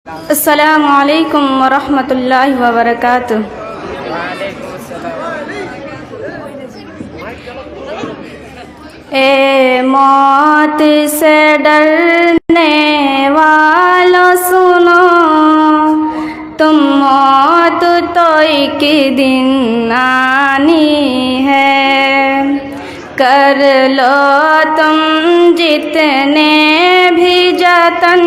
अस्सलामु अलैकुम वरहमतुल्लाहि वबरकातुह। ए मौत से डरने वालों सुनो, तुम मौत तो एक दिन आनी है। कर लो तुम जितने भी जतन,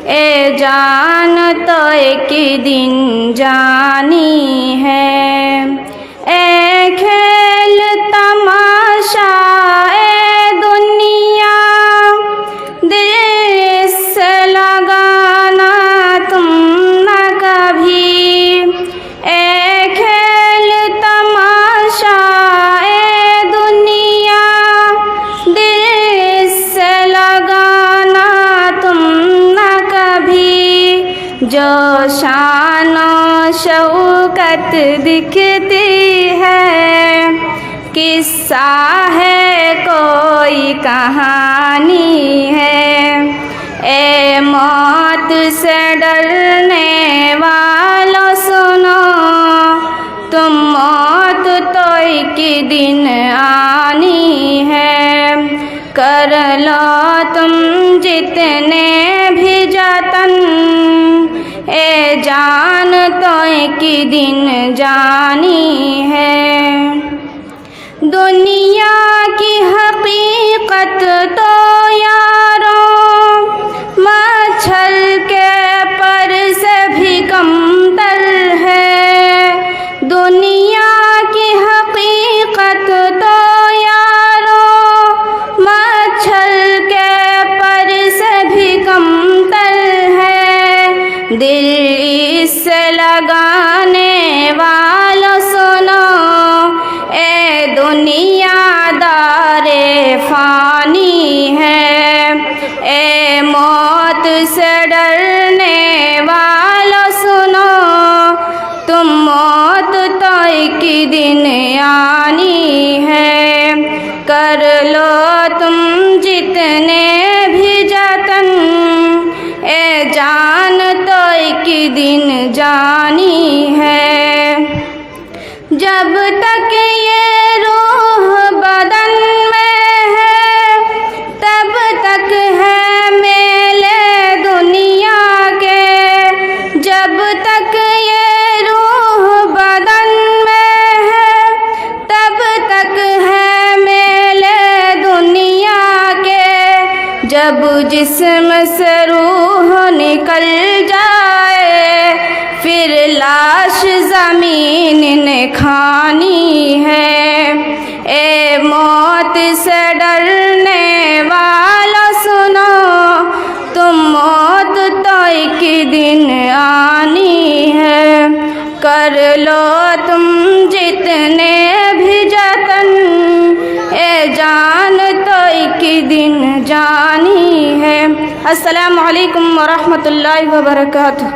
ए जान तो एक दिन जानी है। ए खेल तमाशा ए दुनिया, दिल से लगाना तुम न कभी। ए खेल तमाशा ए दुनिया, दिल से लगाना तुम न कभी। जो शान शौकत दिखती है, किस्सा है कोई कहानी है। ए मौत से डरने वालों सुनो, तुम मौत तो एक दिन आनी है। कर लो तुम जितने भी जतन, ए जान तो एक दिन जानी है। दुनिया की हकीकत तो यारों, मच्छर के पर से भी कमतर है। दुनिया की हकीकत तो यारों, मच्छर के पर से भी कमतर है। दिल इससे लगाने वालों सुनो, ए दुनिया दारे फानी है। ए मौत से डरने वालों सुनो, तुम मौत तो एक दिन आनी है। कर लो तुम जितने भी जतन, ए जान तो एक दिन जानी है। जब तक ये रूह बदन में है, तब तक है मेले दुनिया के। जब तक ये रूह बदन में है, तब तक है मेले दुनिया के। जब जिस्म से रूह निकल जाए, फिर लाश ज़मीन ने खानी है। ए मौत से डरने वालों सुनो, तुम मौत तो एक दिन आनी है। कर लो तुम जितने भी जतन, ए जान तो एक दिन जानी है। अस्सलामु अलैकुम वरहमतुल्लाहि वबरकातुह।